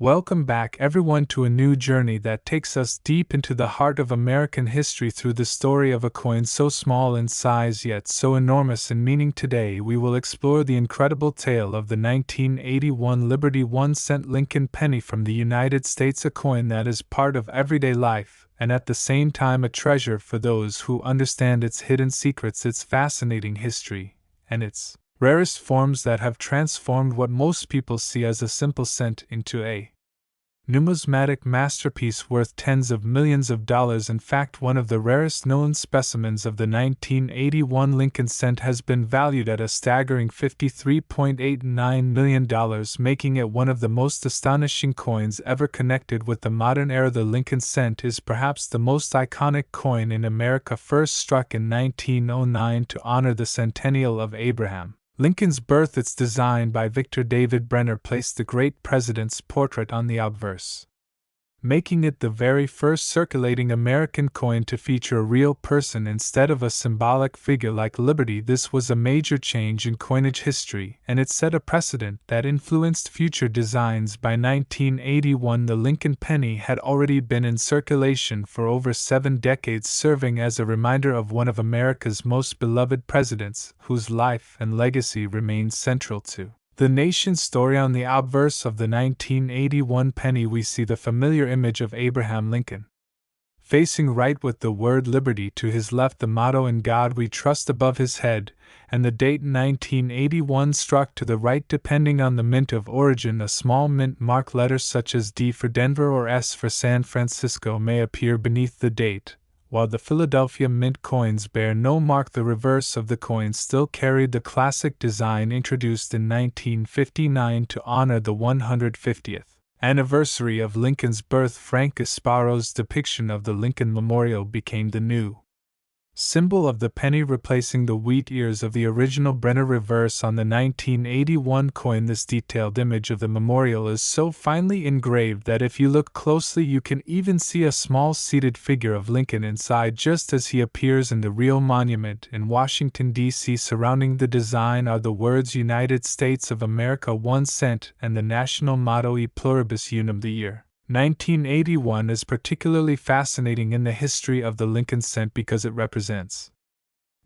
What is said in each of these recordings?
Welcome back, everyone, to a new journey that takes us deep into the heart of American history through the story of a coin so small in size yet so enormous in meaning. Today, we will explore the incredible tale of the 1981 Liberty 1-cent Lincoln penny from the United States, a coin that is part of everyday life, and at the same time a treasure for those who understand its hidden secrets, its fascinating history, and its rarest forms that have transformed what most people see as a simple cent into a numismatic masterpiece worth tens of millions of dollars. In fact, one of the rarest known specimens of the 1981 Lincoln cent has been valued at a staggering $53.89 million, making it one of the most astonishing coins ever connected with the modern era. The Lincoln cent is perhaps the most iconic coin in America, first struck in 1909 to honor the centennial of Abraham Lincoln's birth. Its design by Victor David Brenner placed the great president's portrait on the obverse, making it the very first circulating American coin to feature a real person instead of a symbolic figure like Liberty. This was a major change in coinage history, and it set a precedent that influenced future designs. By 1981, the Lincoln penny had already been in circulation for over 7 decades, serving as a reminder of one of America's most beloved presidents, whose life and legacy remains central to the nation's story. On the obverse of the 1981 penny, we see the familiar image of Abraham Lincoln, facing right with the word liberty to his left, the motto "In God We Trust" above his head, and the date 1981 struck to the right. Depending on the mint of origin, a small mint mark, letters such as D for Denver or S for San Francisco, may appear beneath the date, while the Philadelphia Mint coins bear no mark. The reverse of the coin still carried the classic design introduced in 1959 to honor the 150th anniversary of Lincoln's birth. Frank Gasparo's depiction of the Lincoln Memorial became the new symbol of the penny, replacing the wheat ears of the original Brenner reverse on the 1981 coin. This detailed image of the memorial is so finely engraved that if you look closely you can even see a small seated figure of Lincoln inside, just as he appears in the real monument in Washington, D.C. Surrounding the design are the words "United States of America 1 cent" and the national motto "E pluribus unum." The year 1981 is particularly fascinating in the history of the Lincoln cent because it represents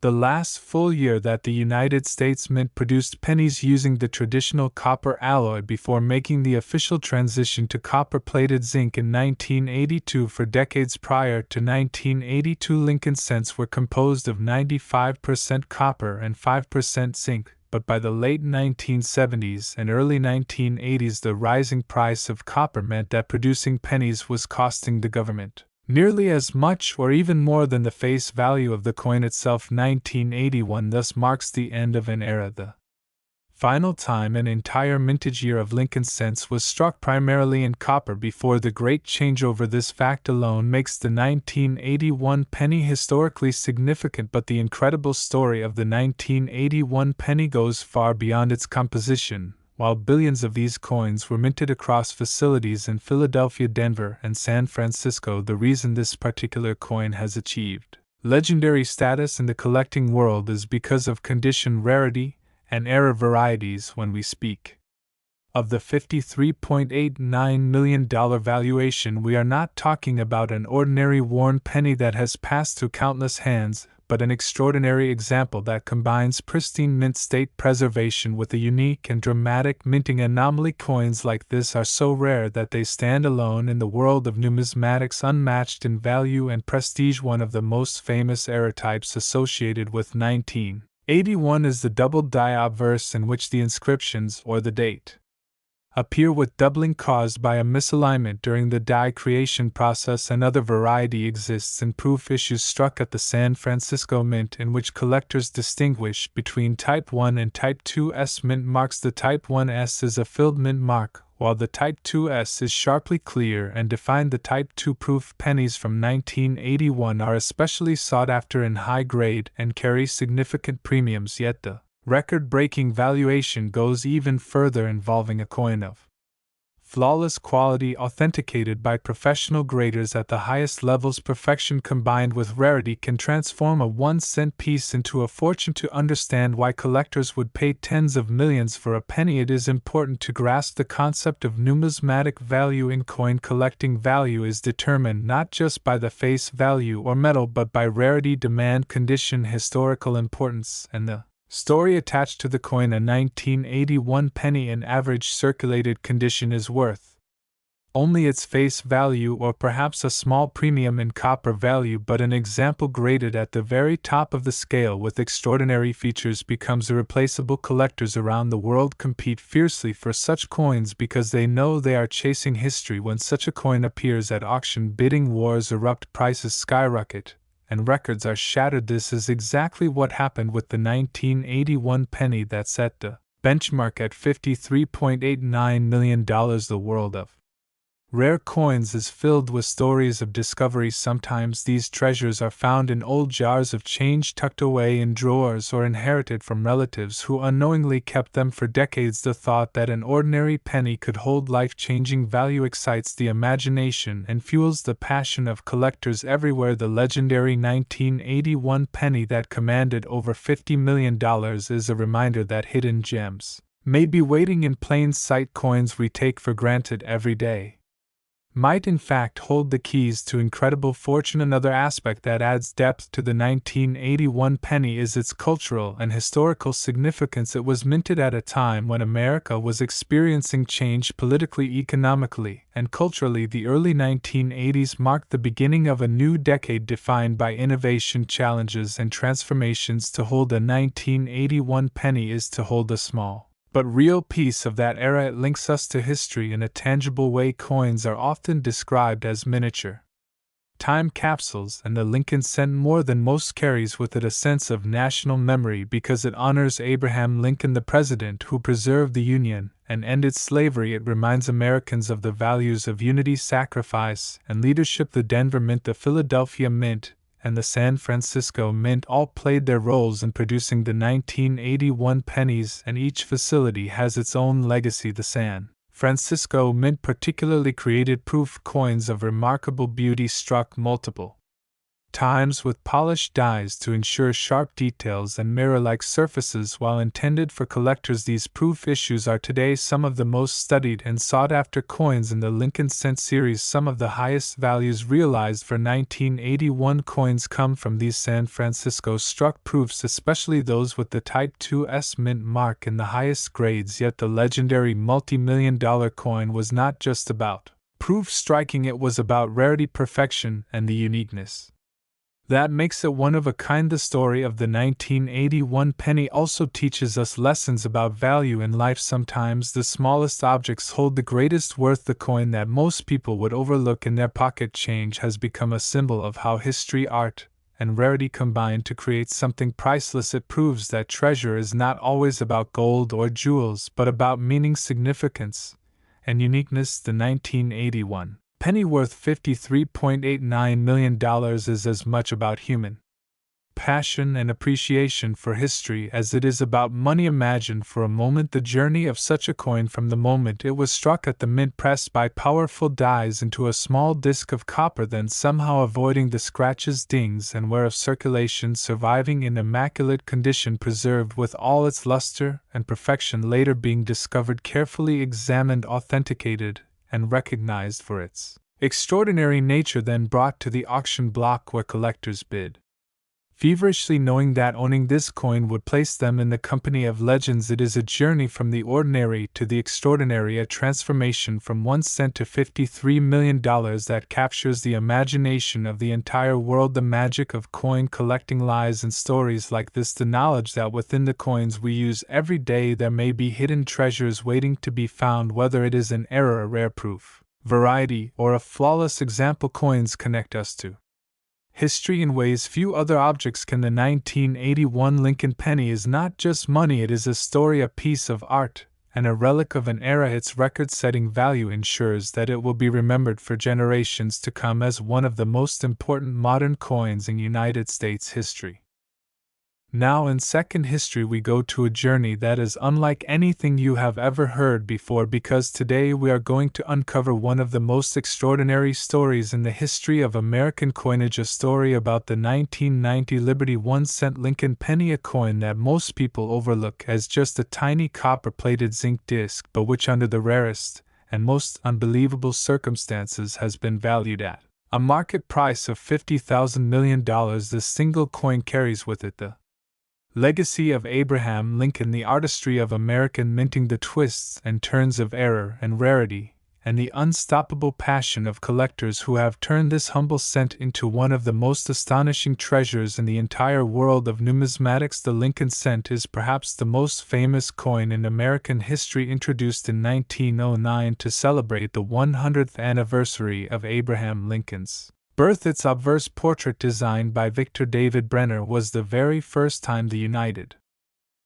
the last full year that the United States Mint produced pennies using the traditional copper alloy before making the official transition to copper-plated zinc in 1982. For decades prior to 1982, Lincoln cents were composed of 95% copper and 5% zinc. But by the late 1970s and early 1980s, the rising price of copper meant that producing pennies was costing the government nearly as much or even more than the face value of the coin itself. 1981 thus marks the end of an era, the final time an entire mintage year of Lincoln cents was struck primarily in copper before the great changeover. This fact alone makes the 1981 penny historically significant, but the incredible story of the 1981 penny goes far beyond its composition. While billions of these coins were minted across facilities in Philadelphia, Denver, and San Francisco, the reason this particular coin has achieved legendary status in the collecting world is because of condition, rarity, and error varieties. When we speak of the $53.89 million valuation, we are not talking about an ordinary worn penny that has passed through countless hands, but an extraordinary example that combines pristine mint state preservation with a unique and dramatic minting anomaly. Coins like this are so rare that they stand alone in the world of numismatics, unmatched in value and prestige. One of the most famous error types associated with 1981 is the doubled die obverse, in which the inscriptions, or the date, appear with doubling caused by a misalignment during the die creation process. Another variety exists in proof issues struck at the San Francisco Mint, in which collectors distinguish between Type 1 and Type 2S mint marks. The Type 1S is a filled mint mark, while the Type 2S is sharply clear and defined. The Type 2 proof pennies from 1981 are especially sought after in high grade and carry significant premiums, yet the record-breaking valuation goes even further, involving a coin of flawless quality authenticated by professional graders at the highest levels. Perfection combined with rarity can transform a 1-cent piece into a fortune. To understand why collectors would pay tens of millions for a penny, it is important to grasp the concept of numismatic value in coin collecting. Value is determined not just by the face value or metal but by rarity, demand, condition, historical importance, and the story attached to the coin. A 1981 penny in average circulated condition is worth only its face value or perhaps a small premium in copper value, but an example graded at the very top of the scale with extraordinary features becomes irreplaceable. Collectors around the world compete fiercely for such coins because they know they are chasing history. When such a coin appears at auction, bidding wars erupt, prices skyrocket, and records are shattered. This is exactly what happened with the 1981 penny that set the benchmark at $53.89 million. The world of rare coins is filled with stories of discovery. Sometimes these treasures are found in old jars of change tucked away in drawers or inherited from relatives who unknowingly kept them for decades. The thought that an ordinary penny could hold life-changing value excites the imagination and fuels the passion of collectors everywhere. The legendary 1981 penny that commanded over $50 million is a reminder that hidden gems may be waiting in plain sight. Coins we take for granted every day might in fact hold the keys to incredible fortune. Another aspect that adds depth to the 1981 penny is its cultural and historical significance. It was minted at a time when America was experiencing change politically, economically, and culturally. The early 1980s marked the beginning of a new decade defined by innovation, challenges, and transformations. To hold a 1981 penny is to hold a small but real piece of that era. It links us to history in a tangible way. Coins are often described as miniature time capsules, and the Lincoln cent more than most carries with it a sense of national memory because it honors Abraham Lincoln, the president who preserved the Union and ended slavery. It reminds Americans of the values of unity, sacrifice, and leadership. The Denver Mint, the Philadelphia Mint, and the San Francisco Mint all played their roles in producing the 1981 pennies, and each facility has its own legacy. The San Francisco Mint particularly created proof coins of remarkable beauty, struck multiple times with polished dies to ensure sharp details and mirror-like surfaces. While intended for collectors, these proof issues are today some of the most studied and sought-after coins in the Lincoln Cent series. Some of the highest values realized for 1981 coins come from these San Francisco struck proofs, especially those with the Type 2S mint mark in the highest grades. Yet the legendary multi-million-dollar coin was not just about proof striking, it was about rarity, perfection, and the uniqueness that makes it one of a kind. The story of the 1981 penny also teaches us lessons about value in life. Sometimes the smallest objects hold the greatest worth. The coin that most people would overlook in their pocket change has become a symbol of how history, art, and rarity combine to create something priceless. It proves that treasure is not always about gold or jewels, but about meaning, significance, and uniqueness. The 1981 penny worth $53.89 million is as much about human passion and appreciation for history as it is about money. Imagine for a moment the journey of such a coin from the moment it was struck at the mint, pressed by powerful dies into a small disc of copper, then somehow avoiding the scratches, dings, and wear of circulation, surviving in immaculate condition, preserved with all its luster and perfection, later being discovered, carefully examined, authenticated, and recognized for its extraordinary nature, then brought to the auction block where collectors bid feverishly, knowing that owning this coin would place them in the company of legends. It is a journey from the ordinary to the extraordinary, a transformation from 1 cent to $53 million that captures the imagination of the entire world. The magic of coin collecting lies in stories like this, the knowledge that within the coins we use every day there may be hidden treasures waiting to be found. Whether it is an error, a rare proof, variety, or a flawless example, coins connect us to history in ways few other objects can. The 1981 Lincoln penny is not just money, it is a story, a piece of art, and a relic of an era. Its record-setting value ensures that it will be remembered for generations to come as one of the most important modern coins in United States history. Now, in second history, we go to a journey that is unlike anything you have ever heard before, because today we are going to uncover one of the most extraordinary stories in the history of American coinage, a story about the 1990 Liberty 1-cent Lincoln penny, a coin that most people overlook as just a tiny copper-plated zinc disc, but which under the rarest and most unbelievable circumstances has been valued at a market price of $50,000 million. This single coin carries with it the legacy of Abraham Lincoln, the artistry of American minting, the twists and turns of error and rarity, and the unstoppable passion of collectors who have turned this humble cent into one of the most astonishing treasures in the entire world of numismatics. The Lincoln cent is perhaps the most famous coin in American history, introduced in 1909 to celebrate the 100th anniversary of Abraham Lincoln's birth. Its obverse portrait, designed by Victor David Brenner, was the very first time the United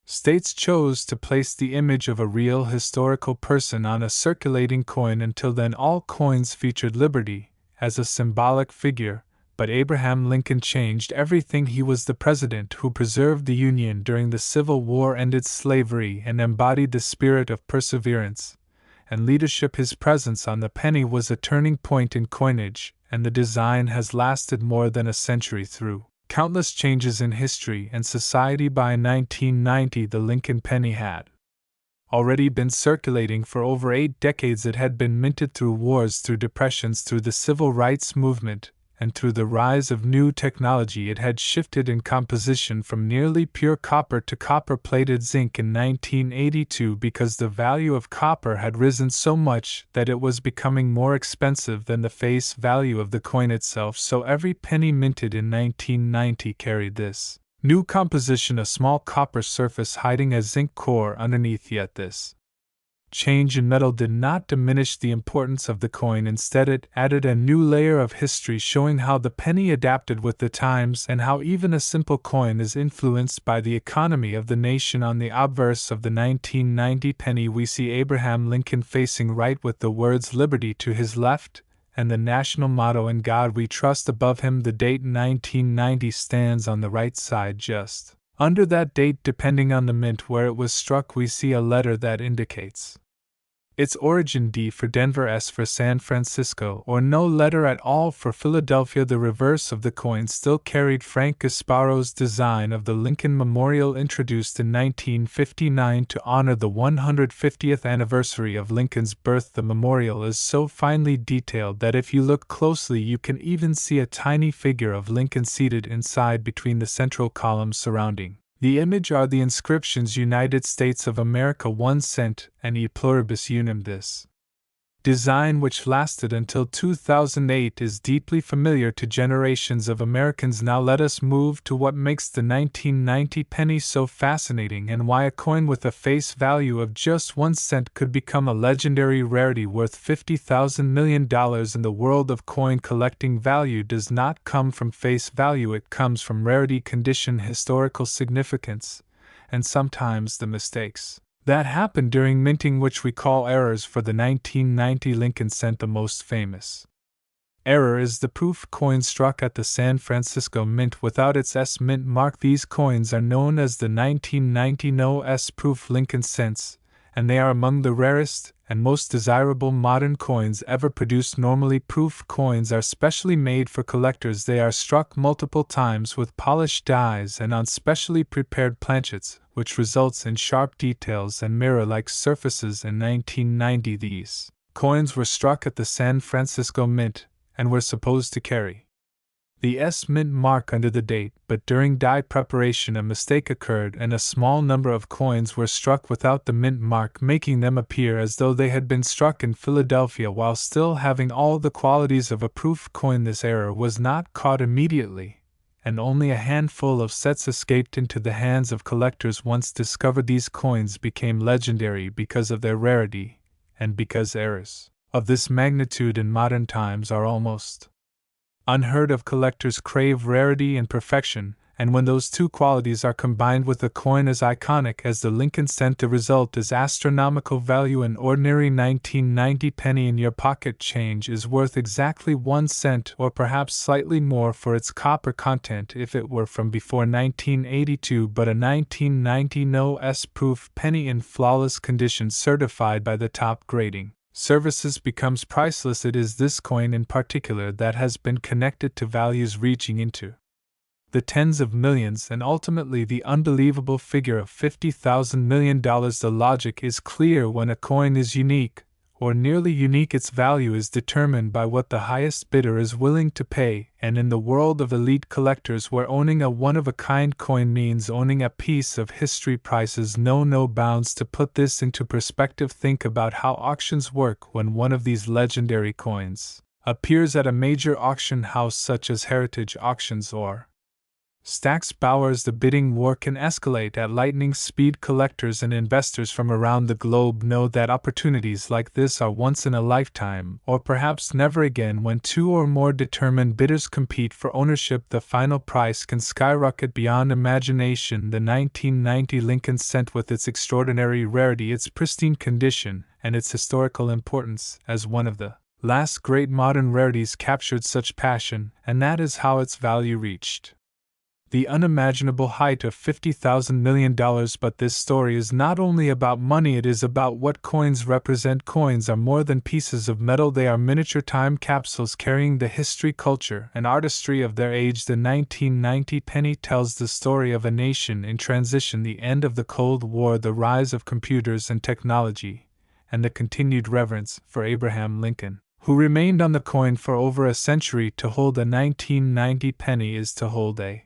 States chose to place the image of a real historical person on a circulating coin. Until then, all coins featured liberty as a symbolic figure, but Abraham Lincoln changed everything. He was the president who preserved the Union during the Civil War, ended slavery, and embodied the spirit of perseverance and leadership. His presence on the penny was a turning point in coinage, and the design has lasted more than a century through countless changes in history and society. By 1990, the Lincoln penny had already been circulating for over 8 decades. It had been minted through wars, through depressions, through the civil rights movement, and through the rise of new technology. It had shifted in composition from nearly pure copper to copper-plated zinc in 1982 because the value of copper had risen so much that it was becoming more expensive than the face value of the coin itself. So every penny minted in 1990 carried this new composition, a small copper surface hiding a zinc core underneath. Yet this change in metal did not diminish the importance of the coin. Instead, it added a new layer of history, showing how the penny adapted with the times and how even a simple coin is influenced by the economy of the nation. On the obverse of the 1990 penny, we see Abraham Lincoln facing right with the words "Liberty" to his left and the national motto "In God We Trust" above him. The date 1990 stands on the right side. Just under that date, depending on the mint where it was struck, we see a letter that indicates its origin: D for Denver, S for San Francisco, or no letter at all for Philadelphia. The reverse of the coin still carried Frank Gasparo's design of the Lincoln Memorial, introduced in 1959 to honor the 150th anniversary of Lincoln's birth. The memorial is so finely detailed that if you look closely, you can even see a tiny figure of Lincoln seated inside between the central columns. Surrounding the image are the inscriptions "United States of America 1 cent" and "E pluribus unum." This design, which lasted until 2008, is deeply familiar to generations of Americans. Now let us move to what makes the 1990 penny so fascinating, and why a coin with a face value of just 1 cent could become a legendary rarity worth $50,000 million. In the world of coin collecting, value does not come from face value, it comes from rarity, condition, historical significance, and sometimes the mistakes that happened during minting, which we call errors. For the 1990 Lincoln cent, the most famous error is the proof coin struck at the San Francisco Mint without its S mint mark. These coins are known as the 1990 no S proof Lincoln cents, and they are among the rarest and most desirable modern coins ever produced. Normally, proof coins are specially made for collectors. They are struck multiple times with polished dies and on specially prepared planchets, which results in sharp details and mirror-like surfaces. In 1990, these coins were struck at the San Francisco Mint and were supposed to carry the S mint mark under the date, but during die preparation a mistake occurred and a small number of coins were struck without the mint mark, making them appear as though they had been struck in Philadelphia while still having all the qualities of a proof coin. This error was not caught immediately, and only a handful of sets escaped into the hands of collectors. Once discovered, these coins became legendary because of their rarity, and because errors of this magnitude in modern times are almost unheard of. Collectors crave rarity and perfection, And when those two qualities are combined with a coin as iconic as the Lincoln cent, the result is astronomical value. An ordinary 1990 penny in your pocket change is worth exactly 1 cent or perhaps slightly more for its copper content if it were from before 1982, but a 1990 no-S proof penny in flawless condition certified by the top grading services becomes priceless. It is this coin in particular that has been connected to values reaching into the tens of millions and ultimately the unbelievable figure of $50,000 million. The logic is clear: when a coin is unique, or nearly unique, its value is determined by what the highest bidder is willing to pay, and in the world of elite collectors where owning a one-of-a-kind coin means owning a piece of history, prices know no bounds. To put this into perspective, think about how auctions work. When one of these legendary coins appears at a major auction house such as Heritage Auctions or Stack's Bowers, the bidding war can escalate at lightning speed. Collectors and investors from around the globe know that opportunities like this are once in a lifetime, or perhaps never again. When two or more determined bidders compete for ownership, the final price can skyrocket beyond imagination. The 1990 Lincoln cent, with its extraordinary rarity, its pristine condition, and its historical importance as one of the last great modern rarities, captured such passion, and that is how its value reached the unimaginable height of $50,000 million. But this story is not only about money, it is about what coins represent. Coins are more than pieces of metal, they are miniature time capsules carrying the history, culture, and artistry of their age. The 1990 penny tells the story of a nation in transition, the end of the Cold War, the rise of computers and technology, and the continued reverence for Abraham Lincoln, who remained on the coin for over a century. To hold a 1990 penny is to hold a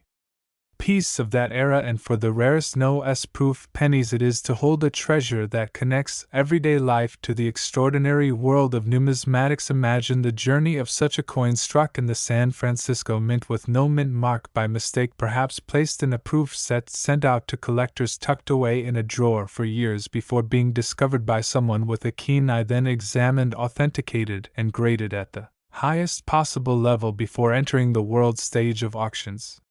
piece of that era, and for the rarest no-S proof pennies, it is to hold a treasure that connects everyday life to the extraordinary world of numismatics. Imagine the journey of such a coin struck in the San Francisco Mint with no mint mark, by mistake perhaps placed in a proof set, sent out to collectors, tucked away in a drawer for years before being discovered by someone with a keen eye, then examined, authenticated, and graded at the highest possible level before entering the world stage of auctions,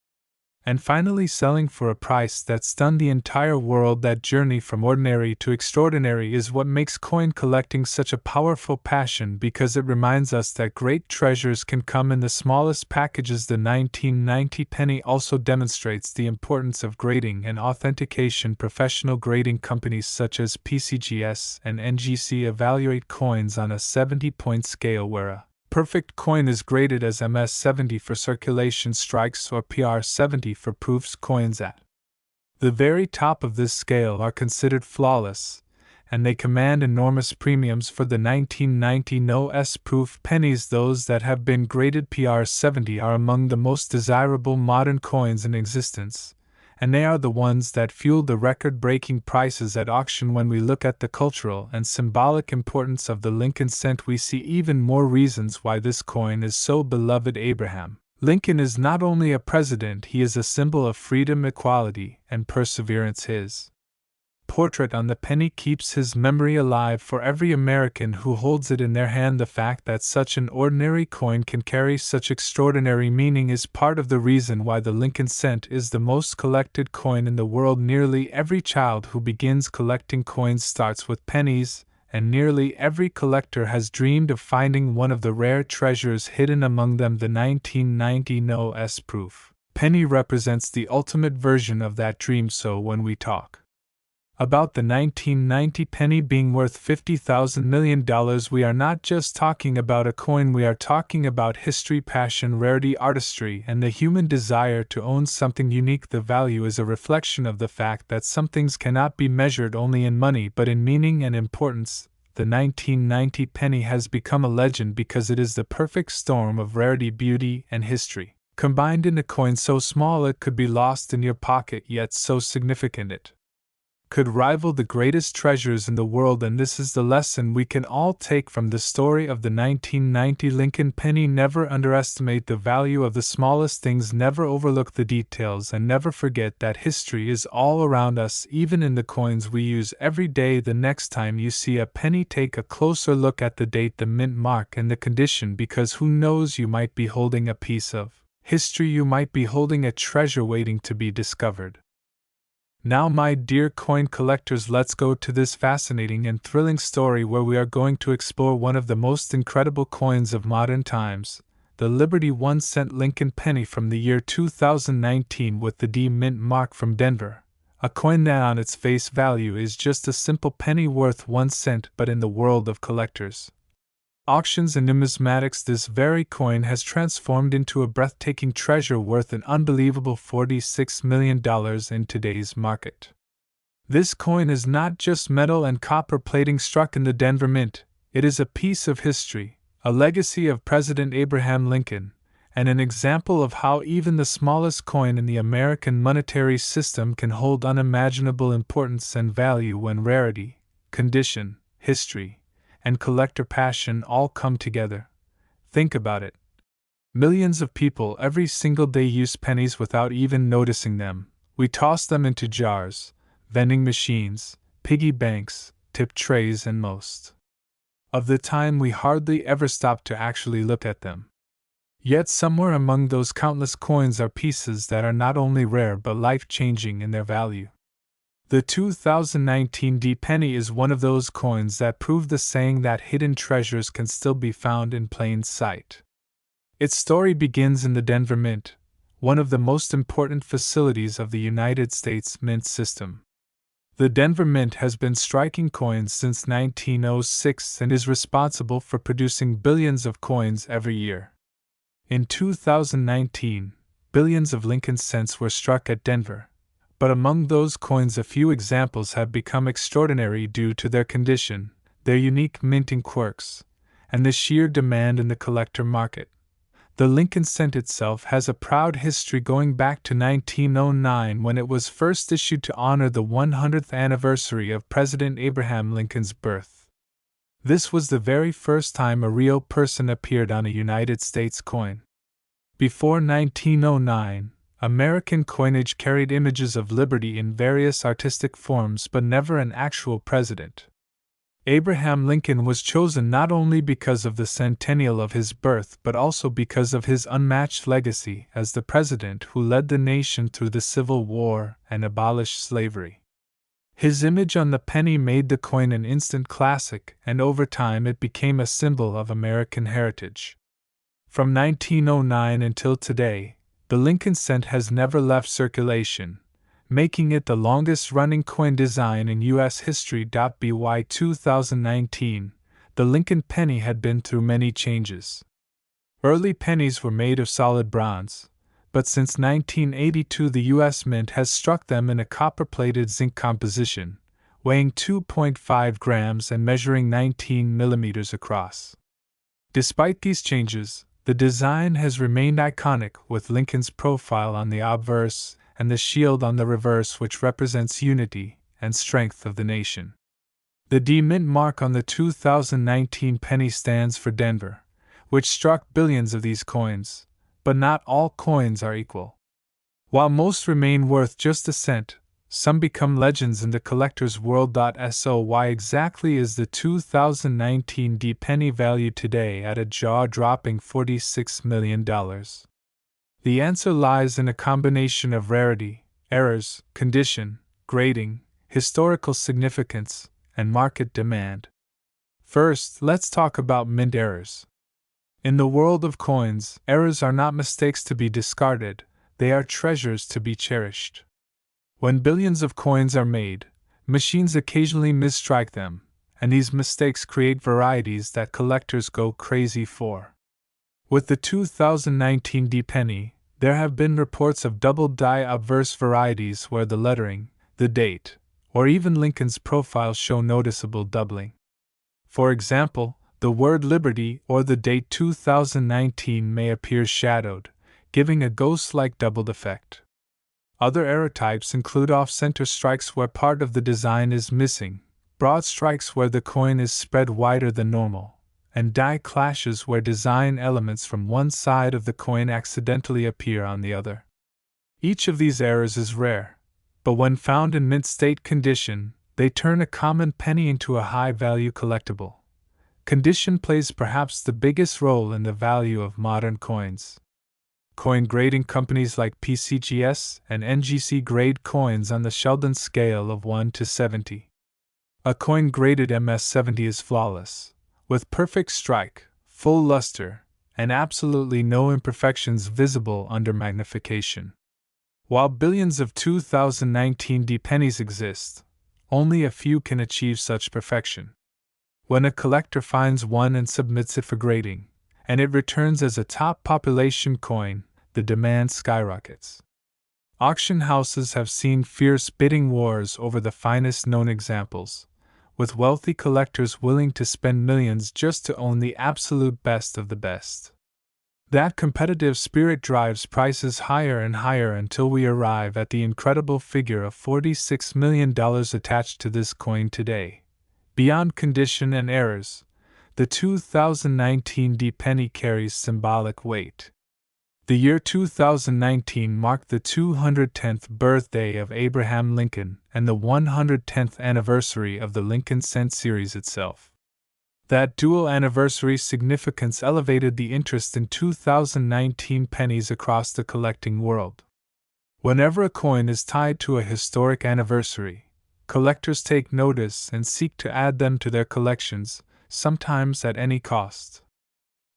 and finally selling for a price that stunned the entire world. That journey from ordinary to extraordinary is what makes coin collecting such a powerful passion, because it reminds us that great treasures can come in the smallest packages. The 1990 penny also demonstrates the importance of grading and authentication. Professional grading companies such as PCGS and NGC evaluate coins on a 70-point scale, where a perfect coin is graded as MS70 for circulation strikes or PR70 for proofs. Coins at the very top of this scale are considered flawless, and they command enormous premiums. For the 1990 no-S proof pennies, those that have been graded PR70 are among the most desirable modern coins in existence, and they are the ones that fuel the record-breaking prices at auction. When we look at the cultural and symbolic importance of the Lincoln cent, we see even more reasons why this coin is so beloved. Abraham Lincoln is not only a president, he is a symbol of freedom, equality, and perseverance. His portrait on the penny keeps his memory alive for every American who holds it in their hand. The fact that such an ordinary coin can carry such extraordinary meaning is part of the reason why the Lincoln cent is the most collected coin in the world. Nearly every child who begins collecting coins starts with pennies, and nearly every collector has dreamed of finding one of the rare treasures hidden among them. The 1990 no-S proof penny represents the ultimate version of that dream. So when we talk about the 1990 penny being worth $50,000 million, we are not just talking about a coin, we are talking about history, passion, rarity, artistry, and the human desire to own something unique. The value is a reflection of the fact that some things cannot be measured only in money but in meaning and importance. The 1990 penny has become a legend because it is the perfect storm of rarity, beauty, and history, combined in a coin so small it could be lost in your pocket, yet so significant it could rival the greatest treasures in the world. And this is the lesson we can all take from the story of the 1990 Lincoln penny. Never underestimate the value of the smallest things, never overlook the details, and never forget that history is all around us, even in the coins we use every day. The next time you see a penny, take a closer look at the date, the mint mark, and the condition, because who knows, you might be holding a piece of History, you might be holding a treasure waiting to be discovered. Now, my dear coin collectors, let's go to this fascinating and thrilling story where we are going to explore one of the most incredible coins of modern times, the Liberty 1-cent Lincoln penny from the year 2019 with the D Mint mark from Denver, a coin that on its face value is just a simple penny worth 1 cent, but in the world of collectors, auctions and numismatics, this very coin has transformed into a breathtaking treasure worth an unbelievable $46 million in today's market. This coin is not just metal and copper plating struck in the Denver Mint, it is a piece of history, a legacy of President Abraham Lincoln, and an example of how even the smallest coin in the American monetary system can hold unimaginable importance and value when rarity, condition, history, and collector passion all come together. Think about it. Millions of people every single day use pennies without even noticing them. We toss them into jars, vending machines, piggy banks, tip trays, and most of the time we hardly ever stop to actually look at them. Yet somewhere among those countless coins are pieces that are not only rare but life-changing in their value. The 2019 D penny is one of those coins that prove the saying that hidden treasures can still be found in plain sight. Its story begins in the Denver Mint, one of the most important facilities of the United States mint system. The Denver Mint has been striking coins since 1906 and is responsible for producing billions of coins every year. In 2019, billions of Lincoln cents were struck at Denver. But among those coins, a few examples have become extraordinary due to their condition, their unique minting quirks, and the sheer demand in the collector market. The Lincoln cent itself has a proud history going back to 1909 when it was first issued to honor the 100th anniversary of President Abraham Lincoln's birth. This was the very first time a real person appeared on a United States coin. Before 1909, American coinage carried images of liberty in various artistic forms but never an actual president. Abraham Lincoln was chosen not only because of the centennial of his birth but also because of his unmatched legacy as the president who led the nation through the Civil War and abolished slavery. His image on the penny made the coin an instant classic, and over time it became a symbol of American heritage. From 1909 until today, the Lincoln cent has never left circulation, making it the longest-running coin design in U.S. history. By 2019, the Lincoln penny had been through many changes. Early pennies were made of solid bronze, but since 1982 the U.S. Mint has struck them in a copper-plated zinc composition, weighing 2.5 grams and measuring 19 millimeters across. Despite these changes, the design has remained iconic, with Lincoln's profile on the obverse and the shield on the reverse, which represents unity and strength of the nation. The D Mint mark on the 2019 penny stands for Denver, which struck billions of these coins, but not all coins are equal. While most remain worth just a cent, some become legends in the collector's world. So why exactly is the 2019 D penny valued today at a jaw-dropping $46 million? The answer lies in a combination of rarity, errors, condition, grading, historical significance, and market demand. First, let's talk about mint errors. In the world of coins, errors are not mistakes to be discarded, they are treasures to be cherished. When billions of coins are made, machines occasionally misstrike them, and these mistakes create varieties that collectors go crazy for. With the 2019 D penny, there have been reports of double-die obverse varieties where the lettering, the date, or even Lincoln's profile show noticeable doubling. For example, the word Liberty or the date 2019 may appear shadowed, giving a ghost-like doubled effect. Other error types include off-center strikes where part of the design is missing, broad strikes where the coin is spread wider than normal, and die clashes where design elements from one side of the coin accidentally appear on the other. Each of these errors is rare, but when found in mint state condition, they turn a common penny into a high-value collectible. Condition plays perhaps the biggest role in the value of modern coins. Coin grading companies like PCGS and NGC grade coins on the Sheldon scale of 1 to 70. A coin graded MS-70 is flawless, with perfect strike, full luster, and absolutely no imperfections visible under magnification. While billions of 2019 D pennies exist, only a few can achieve such perfection. When a collector finds one and submits it for grading, and it returns as a top population coin, the demand skyrockets. Auction houses have seen fierce bidding wars over the finest known examples, with wealthy collectors willing to spend millions just to own the absolute best of the best. That competitive spirit drives prices higher and higher until we arrive at the incredible figure of $46 million attached to this coin today. Beyond condition and errors, the 2019 D penny carries symbolic weight. The year 2019 marked the 210th birthday of Abraham Lincoln and the 110th anniversary of the Lincoln cent series itself. That dual anniversary significance elevated the interest in 2019 pennies across the collecting world. Whenever a coin is tied to a historic anniversary, collectors take notice and seek to add them to their collections, sometimes at any cost.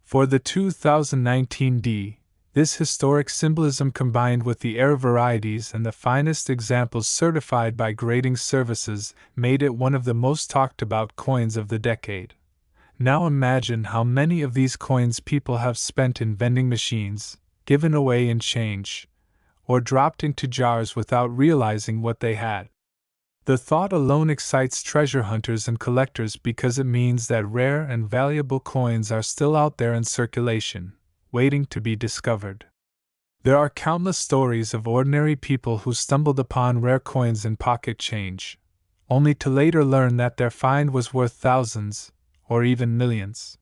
For the 2019 D, this historic symbolism combined with the rare varieties and the finest examples certified by grading services made it one of the most talked about coins of the decade. Now imagine how many of these coins people have spent in vending machines, given away in change, or dropped into jars without realizing what they had. The thought alone excites treasure hunters and collectors because it means that rare and valuable coins are still out there in circulation, waiting to be discovered. There are countless stories of ordinary people who stumbled upon rare coins in pocket change, only to later learn that their find was worth thousands, or even millions.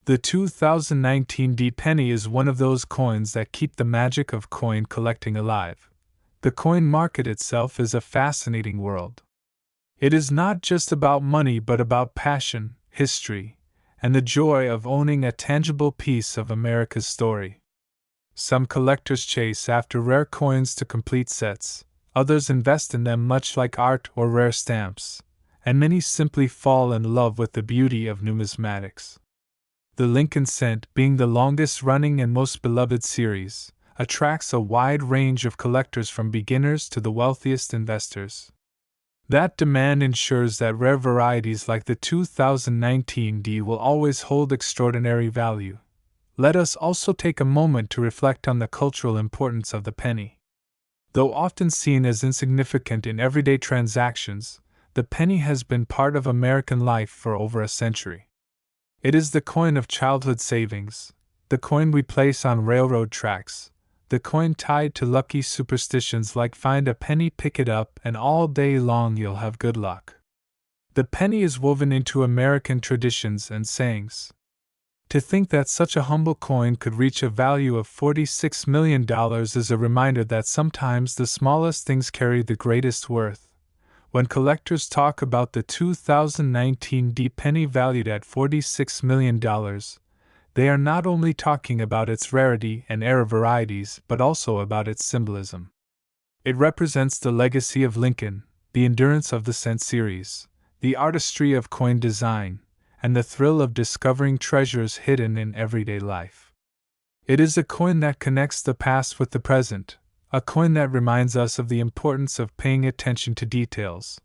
The 2019 D penny is one of those coins that keep the magic of coin collecting alive. The coin market itself is a fascinating world. It is not just about money but about passion, history, and the joy of owning a tangible piece of America's story. Some collectors chase after rare coins to complete sets, others invest in them much like art or rare stamps, and many simply fall in love with the beauty of numismatics. The Lincoln cent, being the longest-running and most beloved series, attracts a wide range of collectors from beginners to the wealthiest investors. That demand ensures that rare varieties like the 2019 D will always hold extraordinary value. Let us also take a moment to reflect on the cultural importance of the penny. Though often seen as insignificant in everyday transactions, the penny has been part of American life for over a century. It is the coin of childhood savings, the coin we place on railroad tracks, the coin tied to lucky superstitions like find a penny, pick it up, and all day long you'll have good luck. The penny is woven into American traditions and sayings. To think that such a humble coin could reach a value of $46 million is a reminder that sometimes the smallest things carry the greatest worth. When collectors talk about the 2019 D penny valued at $46 million, they are not only talking about its rarity and rare varieties but also about its symbolism. It represents the legacy of Lincoln, the endurance of the cent series, the artistry of coin design, and the thrill of discovering treasures hidden in everyday life. It is a coin that connects the past with the present, a coin that reminds us of the importance of paying attention to details,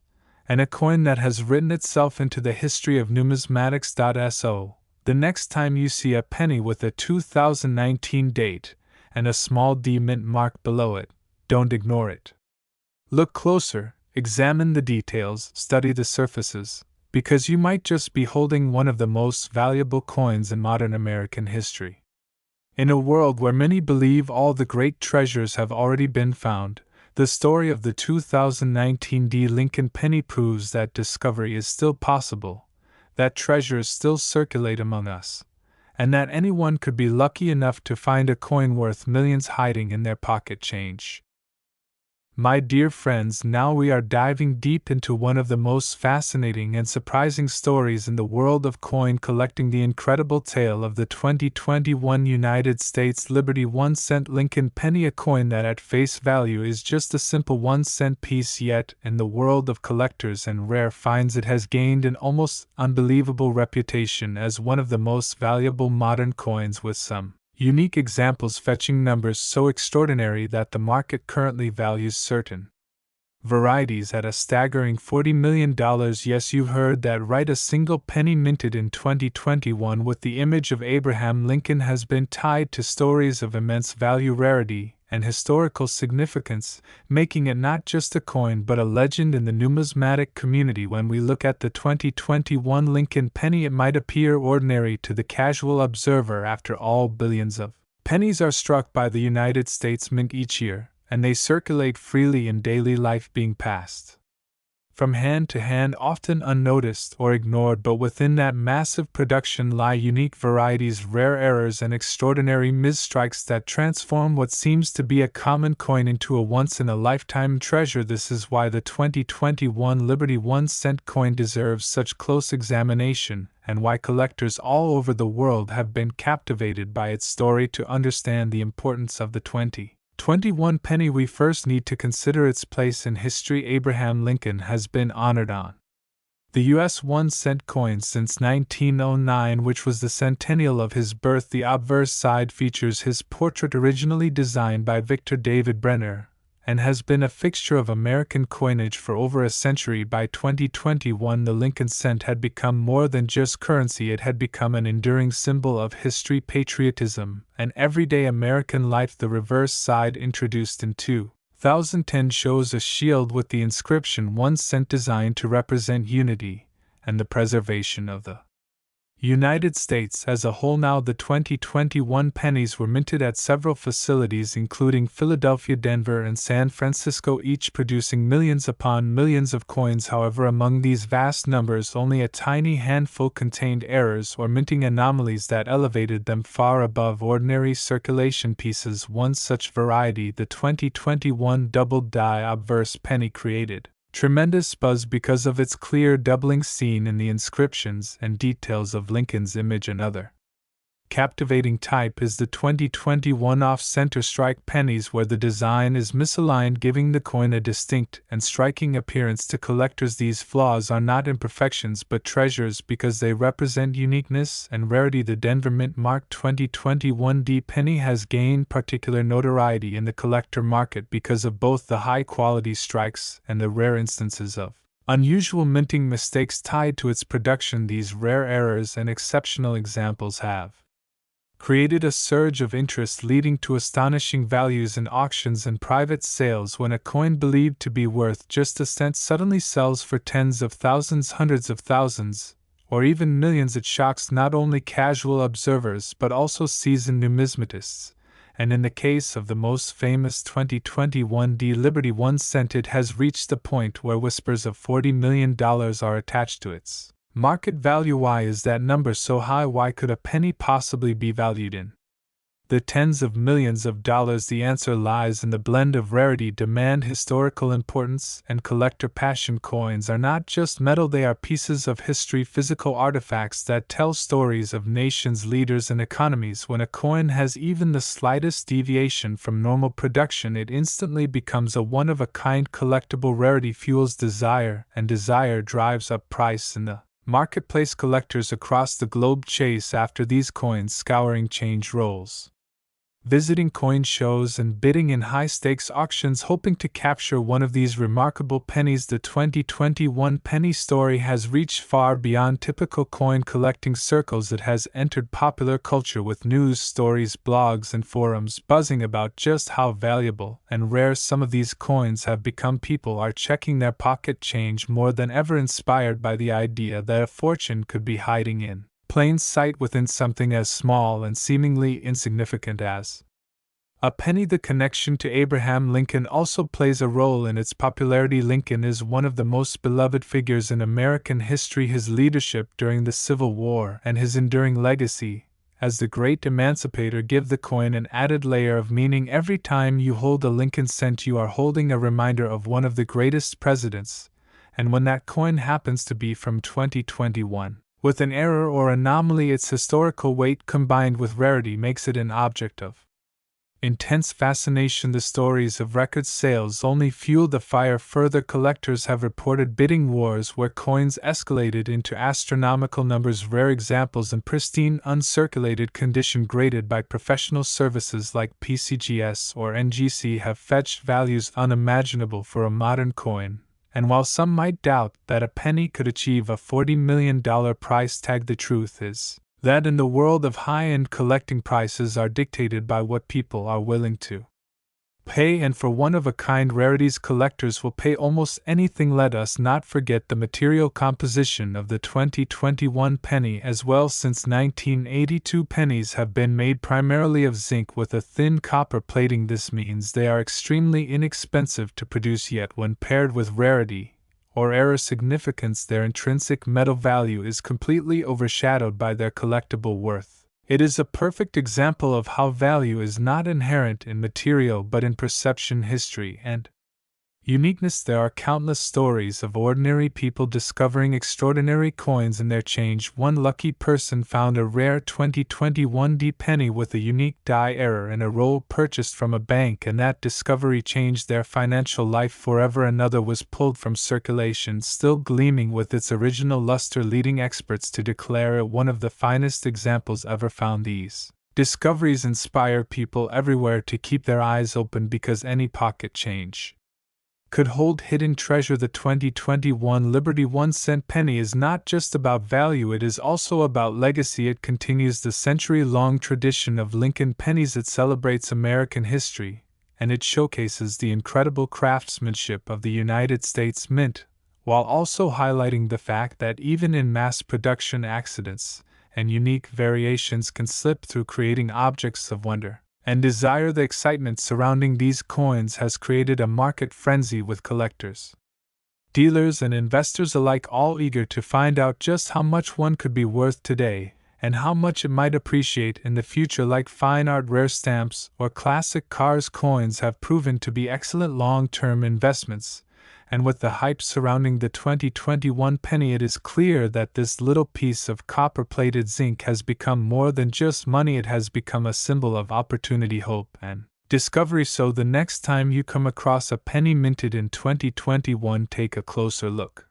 and a coin that has written itself into the history of numismatics.so. The next time you see a penny with a 2019 date and a small D mint mark below it, don't ignore it. Look closer, examine the details, study the surfaces, because you might just be holding one of the most valuable coins in modern American history. In a world where many believe all the great treasures have already been found, the story of the 2019 D Lincoln penny proves that discovery is still possible, that treasures still circulate among us, and that anyone could be lucky enough to find a coin worth millions hiding in their pocket change. My dear friends, now we are diving deep into one of the most fascinating and surprising stories in the world of coin collecting, the incredible tale of the 2021 United States Liberty 1-cent Lincoln penny, a coin that at face value is just a simple 1-cent piece, yet in the world of collectors and rare finds it has gained an almost unbelievable reputation as one of the most valuable modern coins, with some unique examples fetching numbers so extraordinary that the market currently values certain varieties at a staggering $40 million. Yes, you heard that right, a single penny minted in 2021 with the image of Abraham Lincoln has been tied to stories of immense value, rarity, and historical significance, making it not just a coin but a legend in the numismatic community. When we look at the 2021 Lincoln penny, it might appear ordinary to the casual observer. After all, billions of pennies are struck by the United States Mint each year, and they circulate freely in daily life, being passed from hand to hand, often unnoticed or ignored. But within that massive production lie unique varieties, rare errors, and extraordinary misstrikes that transform what seems to be a common coin into a once-in-a-lifetime treasure. This is why the 2021 Liberty 1-cent coin deserves such close examination, and why collectors all over the world have been captivated by its story. To understand the importance of the 2021 penny, we first need to consider its place in history. Abraham Lincoln has been honored on the U.S. 1-cent coin since 1909, which was the centennial of his birth. The obverse side features his portrait, originally designed by Victor David Brenner, and has been a fixture of American coinage for over a century. By 2021, the Lincoln cent had become more than just currency. It had become an enduring symbol of history, patriotism, and everyday American life. The reverse side, introduced in 2010, shows a shield with the inscription 1 cent, designed to represent unity and the preservation of the United States as a whole. Now, the 2021 pennies were minted at several facilities, including Philadelphia, Denver, and San Francisco, each producing millions upon millions of coins. However, among these vast numbers, only a tiny handful contained errors or minting anomalies that elevated them far above ordinary circulation pieces. One such variety, the 2021 doubled die obverse penny, created tremendous buzz because of its clear doubling seen in the inscriptions and details of Lincoln's image. Another captivating type is the 2021 off-center strike pennies, where the design is misaligned, giving the coin a distinct and striking appearance. To collectors, these flaws are not imperfections but treasures because they represent uniqueness and rarity. The Denver Mint marked 2021 D penny has gained particular notoriety in the collector market because of both the high-quality strikes and the rare instances of unusual minting mistakes tied to its production. These rare errors and exceptional examples have created a surge of interest, leading to astonishing values in auctions and private sales. When a coin believed to be worth just a cent suddenly sells for tens of thousands, hundreds of thousands, or even millions, it shocks not only casual observers but also seasoned numismatists. And in the case of the most famous 2021 D Liberty 1 cent, it has reached the point where whispers of $40 million are attached to its market value. Why is that number so high? Why could a penny possibly be valued in the tens of millions of dollars? The answer lies in the blend of rarity, demand, historical importance, and collector passion. Coins are not just metal, they are pieces of history, physical artifacts that tell stories of nations, leaders, and economies. When a coin has even the slightest deviation from normal production, it instantly becomes a one-of-a-kind collectible. Rarity fuels desire, and desire drives up price in the marketplace. Collectors across the globe chase after these coins, scouring change rolls, visiting coin shows, and bidding in high-stakes auctions, hoping to capture one of these remarkable pennies. The 2021 penny story has reached far beyond typical coin collecting circles. It has entered popular culture, with news stories, blogs, and forums buzzing about just how valuable and rare some of these coins have become. People are checking their pocket change more than ever, inspired by the idea that a fortune could be hiding in plain sight within something as small and seemingly insignificant as a penny. The connection to Abraham Lincoln also plays a role in its popularity. Lincoln is one of the most beloved figures in American history. His leadership during the Civil War and his enduring legacy as the great emancipator, give the coin an added layer of meaning. Every time you hold a Lincoln cent, you are holding a reminder of one of the greatest presidents, and when that coin happens to be from 2021, with an error or anomaly, its historical weight combined with rarity makes it an object of intense fascination. The stories of record sales only fuel the fire further. Collectors have reported bidding wars where coins escalated into astronomical numbers. Rare examples in pristine, uncirculated condition graded by professional services like PCGS or NGC have fetched values unimaginable for a modern coin. And while some might doubt that a penny could achieve a $40 million price tag, the truth is that in the world of high-end collecting, prices are dictated by what people are willing to pay, and for one-of-a-kind rarities, collectors will pay almost anything. Let us not forget the material composition of the 2021 penny as well. Since 1982, pennies have been made primarily of zinc with a thin copper plating. This means they are extremely inexpensive to produce, yet when paired with rarity or error significance, their intrinsic metal value is completely overshadowed by their collectible worth. It is a perfect example of how value is not inherent in material but in perception, history, and uniqueness. There are countless stories of ordinary people discovering extraordinary coins in their change. One lucky person found a rare 2021 D penny with a unique die error in a roll purchased from a bank, and that discovery changed their financial life forever. Another was pulled from circulation, still gleaming with its original luster, leading experts to declare it one of the finest examples ever found. These discoveries inspire people everywhere to keep their eyes open, because any pocket change could hold hidden treasure. The 2021 Liberty 1-cent penny is not just about value, it is also about legacy. It continues the century-long tradition of Lincoln pennies. It celebrates American history, and it showcases the incredible craftsmanship of the United States Mint, while also highlighting the fact that even in mass production, accidents and unique variations can slip through, creating objects of wonder and desire. The excitement surrounding these coins has created a market frenzy, with collectors, dealers, and investors alike all eager to find out just how much one could be worth today and how much it might appreciate in the future. Like fine art, rare stamps, or classic cars, coins have proven to be excellent long-term investments. And with the hype surrounding the 2021 penny, it is clear that this little piece of copper-plated zinc has become more than just money. It has become a symbol of opportunity, hope, and discovery. So the next time you come across a penny minted in 2021, take a closer look.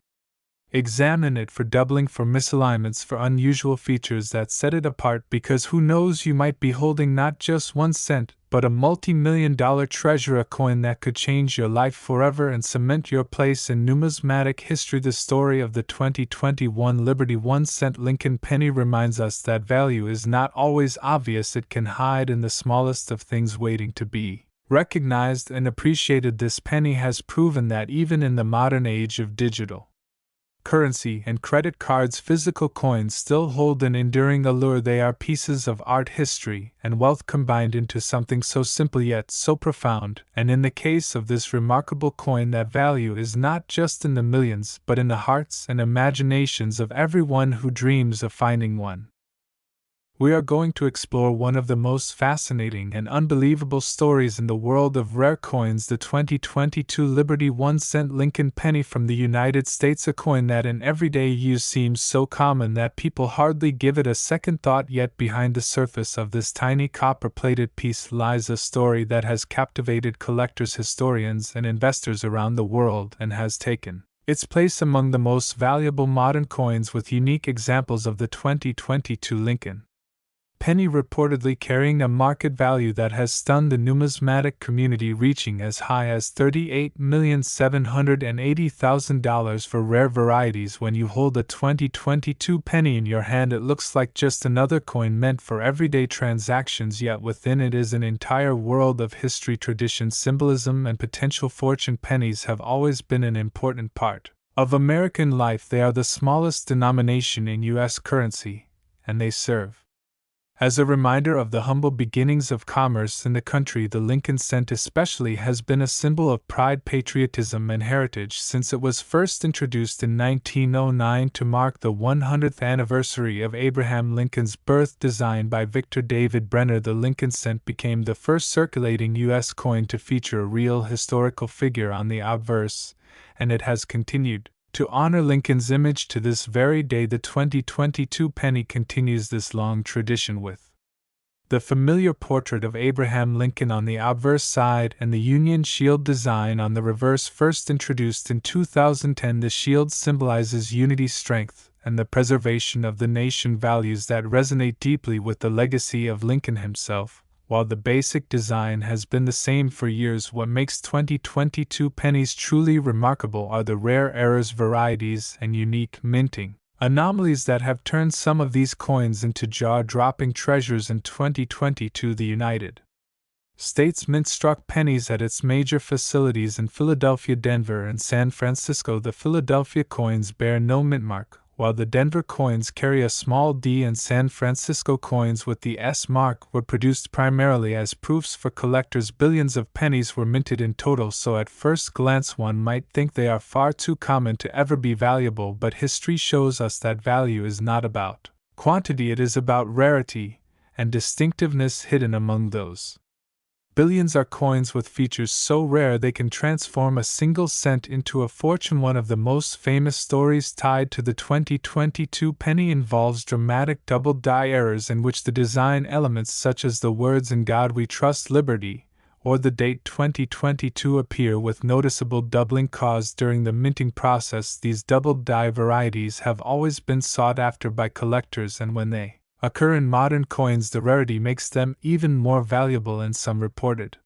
Examine it for doubling, for misalignments, for unusual features that set it apart, because who knows, you might be holding not just 1 cent, but a multi-million-dollar treasure, a coin that could change your life forever and cement your place in numismatic history. The story of the 2021 Liberty 1-cent Lincoln penny reminds us that value is not always obvious. It can hide in the smallest of things, waiting to be recognized and appreciated. This penny has proven that even in the modern age of digital currency and credit cards, physical coins still hold an enduring allure. They are pieces of art, history, and wealth combined into something so simple yet so profound. And in the case of this remarkable coin, that value is not just in the millions, but in the hearts and imaginations of everyone who dreams of finding one. We are going to explore one of the most fascinating and unbelievable stories in the world of rare coins, the 2022 Liberty 1-cent Lincoln penny from the United States, a coin that in everyday use seems so common that people hardly give it a second thought. Yet behind the surface of this tiny copper-plated piece lies a story that has captivated collectors, historians, and investors around the world, and has taken its place among the most valuable modern coins, with unique examples of the 2022 Lincoln penny reportedly carrying a market value that has stunned the numismatic community, reaching as high as $38,780,000 for rare varieties. When you hold a 2022 penny in your hand, it looks like just another coin meant for everyday transactions, yet within it is an entire world of history, tradition, symbolism, and potential fortune. Pennies have always been an important part of American life. They are the smallest denomination in U.S. currency, and they serve As a reminder of the humble beginnings of commerce in the country, the Lincoln cent especially has been a symbol of pride, patriotism, and heritage since it was first introduced in 1909 to mark the 100th anniversary of Abraham Lincoln's birth. Designed by Victor David Brenner, the Lincoln cent became the first circulating U.S. coin to feature a real historical figure on the obverse, and it has continued to honor Lincoln's image to this very day. The 2022 penny continues this long tradition with the familiar portrait of Abraham Lincoln on the obverse side and the Union Shield design on the reverse. First introduced in 2010, the shield symbolizes unity, strength, and the preservation of the nation, values that resonate deeply with the legacy of Lincoln himself. While the basic design has been the same for years, what makes 2022 pennies truly remarkable are the rare errors, varieties, and unique minting anomalies that have turned some of these coins into jaw-dropping treasures. In 2022, the United States Mint struck pennies at its major facilities in Philadelphia, Denver, and San Francisco. The Philadelphia coins bear no mint mark, while the Denver coins carry a small d, and San Francisco coins with the S mark were produced primarily as proofs for collectors. Billions of pennies were minted in total, so at first glance one might think they are far too common to ever be valuable, but history shows us that value is not about quantity, it is about rarity and distinctiveness hidden among those billions are coins with features so rare they can transform a single cent into a fortune. One of the most famous stories tied to the 2022 penny involves dramatic double die errors in which the design elements such as the words "In God We Trust, Liberty" or the date 2022 appear with noticeable doubling caused during the minting process. These double die varieties have always been sought after by collectors, and when they occur in modern coins, the rarity makes them even more valuable. In some reported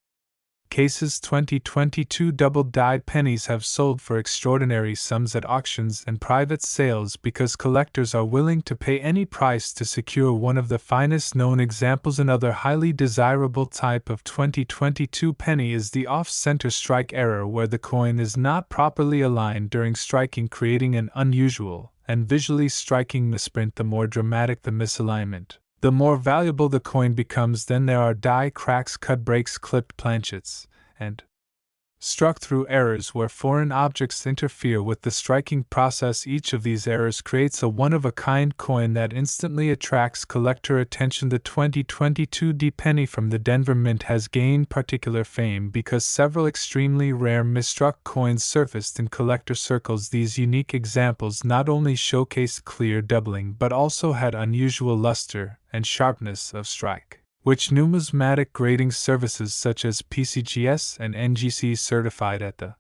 cases, 2022 double-dyed pennies have sold for extraordinary sums at auctions and private sales because collectors are willing to pay any price to secure one of the finest known examples. Another highly desirable type of 2022 penny is the off-center strike error, where the coin is not properly aligned during striking, creating an unusual and visually striking misprint. The more dramatic the misalignment, the more valuable the coin becomes. Then there are die cracks, cut breaks, clipped planchets, and struck through errors where foreign objects interfere with the striking process. Each of these errors creates a one-of-a-kind coin that instantly attracts collector attention. The 2022 D penny from the Denver Mint has gained particular fame because several extremely rare misstruck coins surfaced in collector circles. These unique examples not only showcased clear doubling but also had unusual luster and sharpness of strike, which numismatic grading services such as PCGS and NGC certified at the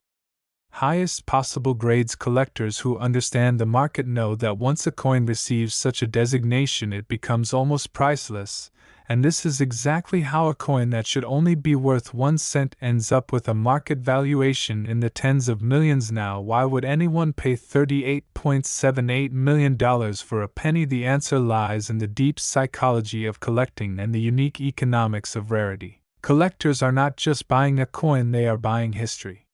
highest possible grades. Collectors who understand the market know that once a coin receives such a designation, it becomes almost priceless, and this is exactly how a coin that should only be worth 1 cent ends up with a market valuation in the tens of millions. Now, why would anyone pay $38.78 million for a penny? The answer lies in the deep psychology of collecting and the unique economics of rarity. Collectors are not just buying a coin, they are buying history,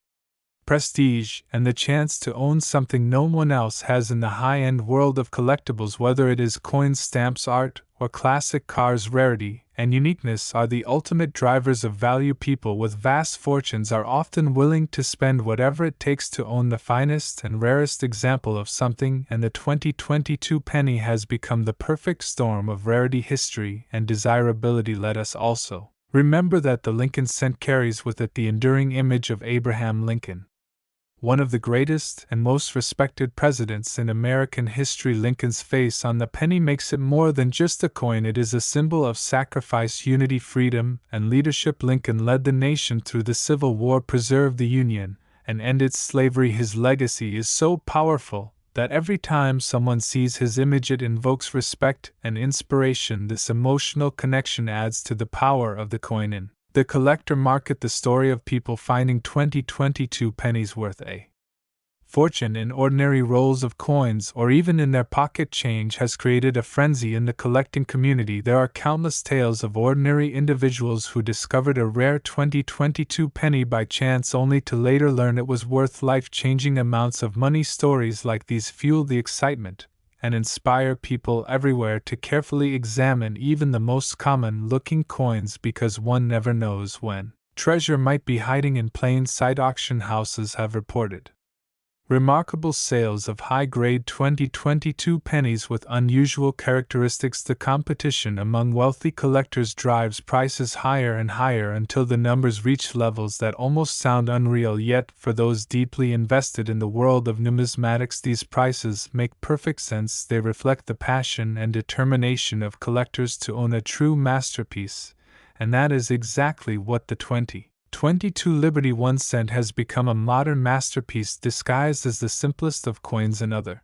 prestige, and the chance to own something no one else has. In the high-end world of collectibles, whether it is coins, stamps, art, or classic cars, rarity and uniqueness are the ultimate drivers of value. People with vast fortunes are often willing to spend whatever it takes to own the finest and rarest example of something, and the 2022 penny has become the perfect storm of rarity, history, and desirability. Let us also remember that the Lincoln cent carries with it the enduring image of Abraham Lincoln, one of the greatest and most respected presidents in American history. Lincoln's face on the penny makes it more than just a coin, it is a symbol of sacrifice, unity, freedom, and leadership. Lincoln led the nation through the Civil War, preserved the Union, and ended slavery. His legacy is so powerful that every time someone sees his image, it invokes respect and inspiration. This emotional connection adds to the power of the coin in the collector market. The story of people finding 2022 pennies worth a fortune in ordinary rolls of coins or even in their pocket change has created a frenzy in the collecting community. There are countless tales of ordinary individuals who discovered a rare 2022 penny by chance only to later learn it was worth life-changing amounts of money. Stories like these fuel the excitement and inspire people everywhere to carefully examine even the most common-looking coins because one never knows when treasure might be hiding in plain sight. Auction houses have reported remarkable sales of high-grade 2022 pennies with unusual characteristics. The competition among wealthy collectors drives prices higher and higher until the numbers reach levels that almost sound unreal. Yet, for those deeply invested in the world of numismatics, these prices make perfect sense. They reflect the passion and determination of collectors to own a true masterpiece, and that is exactly what the 2022 Liberty 1 cent has become, a modern masterpiece disguised as the simplest of coins. Another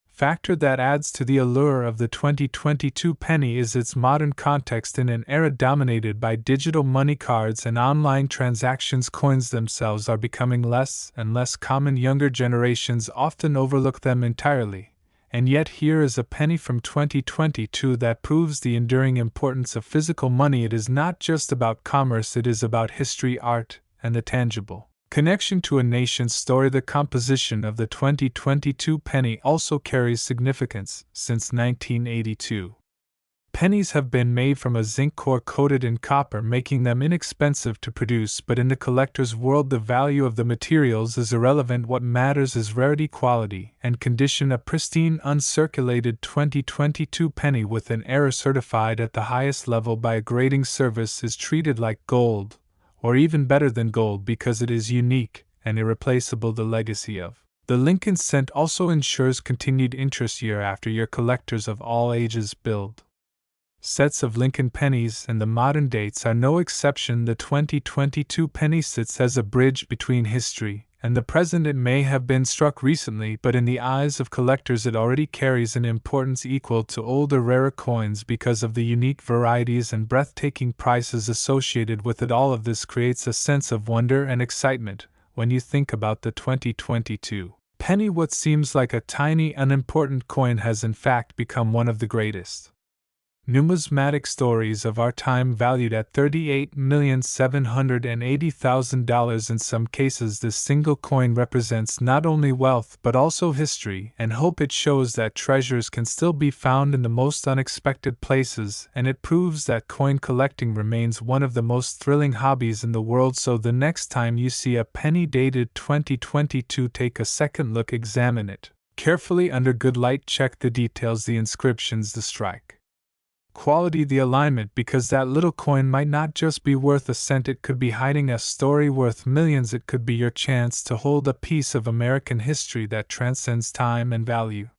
factor that adds to the allure of the 2022 penny is its modern context. In an era dominated by digital money cards and online transactions, coins themselves are becoming less and less common. Younger generations often overlook them entirely. And yet here is a penny from 2022 that proves the enduring importance of physical money. It is not just about commerce, it is about history, art, and the tangible connection to a nation's story. The composition of the 2022 penny also carries significance. Since 1982, pennies have been made from a zinc core coated in copper, making them inexpensive to produce, but in the collector's world the value of the materials is irrelevant. What matters is rarity, quality, and condition. A pristine, uncirculated 2022 penny with an error certified at the highest level by a grading service is treated like gold, or even better than gold, because it is unique and irreplaceable. The legacy of the Lincoln cent also ensures continued interest year after year. Collectors of all ages build sets of Lincoln pennies, and the modern dates are no exception. The 2022 penny sits as a bridge between history and the present. It may have been struck recently, but in the eyes of collectors it already carries an importance equal to older, rarer coins because of the unique varieties and breathtaking prices associated with it. All of this creates a sense of wonder and excitement when you think about the 2022 penny. What seems like a tiny, unimportant coin has in fact become one of the greatest numismatic stories of our time, valued at $38,780,000. In some cases, this single coin represents not only wealth but also history and hope. It shows that treasures can still be found in the most unexpected places, and it proves that coin collecting remains one of the most thrilling hobbies in the world. So the next time you see a penny dated 2022, take a second look, examine it carefully under good light, check the details, the inscriptions, the strike quality, the alignment, because that little coin might not just be worth a cent, it could be hiding a story worth millions. It could be your chance to hold a piece of American history that transcends time and value.